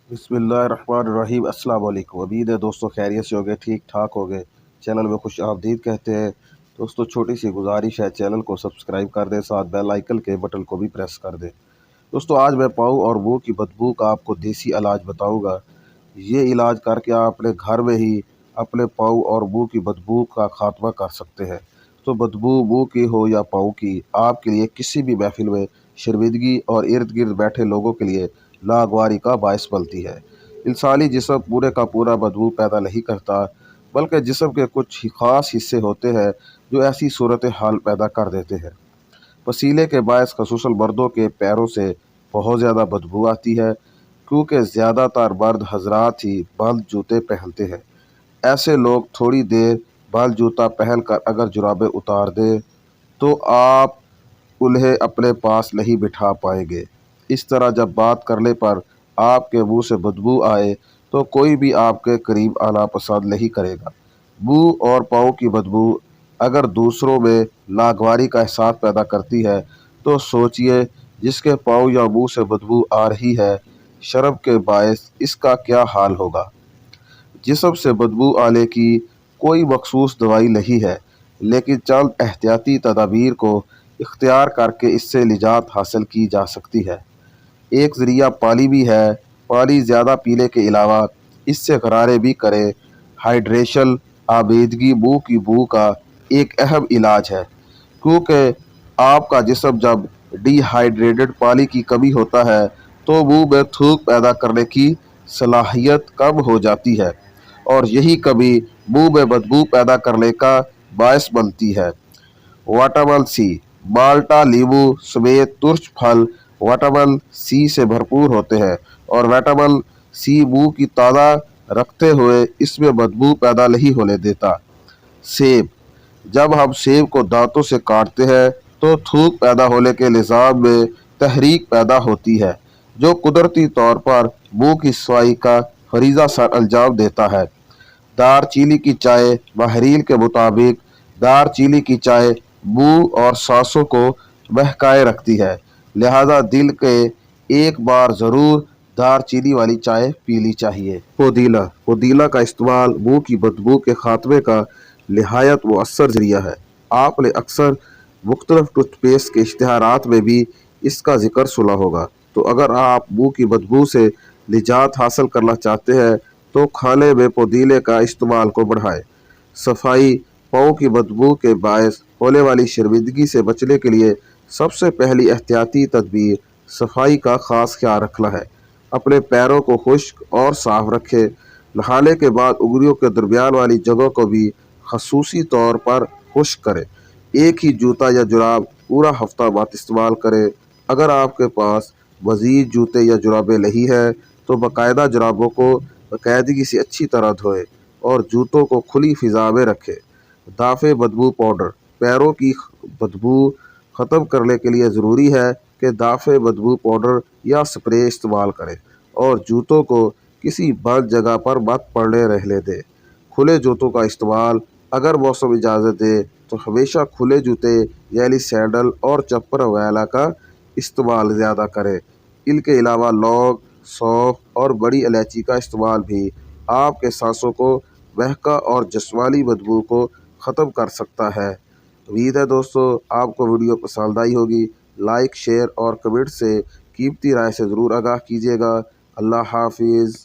बिस्मिल्लाहिर्रहमानिर्रहीम। अस्सलाम वालेकुम। उम्मीद है दोस्तों खैरियत से होगे, ठीक ठाक होगे। चैनल में खुश आमदीद कहते हैं। दोस्तों छोटी सी गुजारिश है, चैनल को सब्सक्राइब कर दें, साथ बेल आइकन के बटन को भी प्रेस कर दें। दोस्तों आज मैं पाँव और मुंह की बदबू का आपको देसी इलाज बताऊंगा। ये इलाज करके आप अपने घर में ही अपने पाँव और मुंह की बदबू का खात्मा कर सकते हैं। तो बदबू मुंह की हो या पाँव की, आपके लिए किसी भी महफिल में शर्मिंदगी और इर्द गिर्द बैठे लोगों के लिए नागवारी का बायस बनती है। इंसानी जिस्म पूरे का पूरा बदबू पैदा नहीं करता, बल्कि जिस्म के कुछ ही ख़ास हिस्से होते हैं जो ऐसी सूरत हाल पैदा कर देते हैं। पसीने के बायस खसूसन मर्दों के पैरों से बहुत ज़्यादा बदबू आती है, क्योंकि ज़्यादातर मर्द हजरात ही बंद जूते पहनते हैं। ऐसे लोग थोड़ी देर बंद जूता पहनकर अगर जुराबें उतार दें तो आप उन्हें अपने पास नहीं बिठा पाएंगे। इस तरह जब बात करने पर आपके मुंह से बदबू आए तो कोई भी आपके करीब आना पसंद नहीं करेगा। मुंह और पाँव की बदबू अगर दूसरों में नागवारी का एहसास पैदा करती है तो सोचिए जिसके पाँव या मुंह से बदबू आ रही है, शर्म के बायस इसका क्या हाल होगा। जिस्म से बदबू आने की कोई मखसूस दवाई नहीं है, लेकिन चंद एहतियाती तदाबीर को इख्तियार करके इससे निजात हासिल की जा सकती है। एक ज़रिया पानी भी है। पानी ज़्यादा पीने के अलावा इससे गरारे भी करें। हाइड्रेशन आबेदगी मुंह की बू का एक अहम इलाज है, क्योंकि आपका जिस्म जब डिहाइड्रेटेड पानी की कमी होता है तो मुंह में थूक पैदा करने की सलाहियत कम हो जाती है, और यही कमी मुंह में बदबू पैदा करने का बायस बनती है। विटामिन सी, माल्टा नींबू समेत तुर्च फल विटामिन सी से भरपूर होते हैं, और विटामिन सी मुंह की ताज़ा रखते हुए इसमें बदबू पैदा नहीं होने देता। सेब, जब हम सेब को दांतों से काटते हैं तो थूक पैदा होने के निज़ाम में तहरीक पैदा होती है, जो कुदरती तौर पर मुंह की सफाई का फरीज़ा सर अंजाम देता है। दारचीनी की चाय, माहरीन के मुताबिक दारचीनी की चाय मुंह और सांसों को बहकाए रखती है, लिहाजा दिल के एक बार ज़रूर दारचीनी वाली चाय पीनी चाहिए। पुदीना, पुदीना का इस्तेमाल मुंह की बदबू के खात्मे का निहायत मुअस्सर जरिया है। आपने अक्सर मुख्तलिफ टूथपेस्ट के इश्तिहारात में भी इसका जिक्र सुना होगा। तो अगर आप मुंह की बदबू से निजात हासिल करना चाहते हैं तो खाने में पुदीने का इस्तेमाल को बढ़ाएं। सफाई, पाँव की बदबू के बायस होने वाली शर्मिंदगी से बचने के लिए सबसे पहली एहतियाती तदबीर सफाई का खास ख्याल रखना है। अपने पैरों को खुश्क और साफ रखें। नहाने के बाद उंगलियों के दरमियान वाली जगह को भी खसूसी तौर पर खुश्क करें। एक ही जूता या जुराब पूरा हफ्ता बाद इस्तेमाल करें। अगर आपके पास मज़ीद जूते या जुराबें नहीं हैं तो बाकायदा जुराबों को बाकायदगी से अच्छी तरह धोएं और जूतों को खुली फिजा में रखें। दाफे बदबू पाउडर, पैरों की बदबू ख़त्म करने के लिए ज़रूरी है कि दाफे बदबू पाउडर या स्प्रे इस्तेमाल करें और जूतों को किसी बंद जगह पर मत पड़ने रहने दें। खुले जूतों का इस्तेमाल, अगर मौसम इजाज़त दे तो हमेशा खुले जूते यानी सैंडल और चप्पल वगैरह का इस्तेमाल ज़्यादा करें। इनके अलावा लौंग, सौंफ और बड़ी इलायची का इस्तेमाल भी आपके सांसों को बहका और जिस्मानी बदबू को ख़त्म कर सकता है। उम्मीद है दोस्तों आपको वीडियो पसंद आई होगी। लाइक, शेयर और कमेंट से कीमती राय से ज़रूर आगाह कीजिएगा। अल्लाह हाफिज़।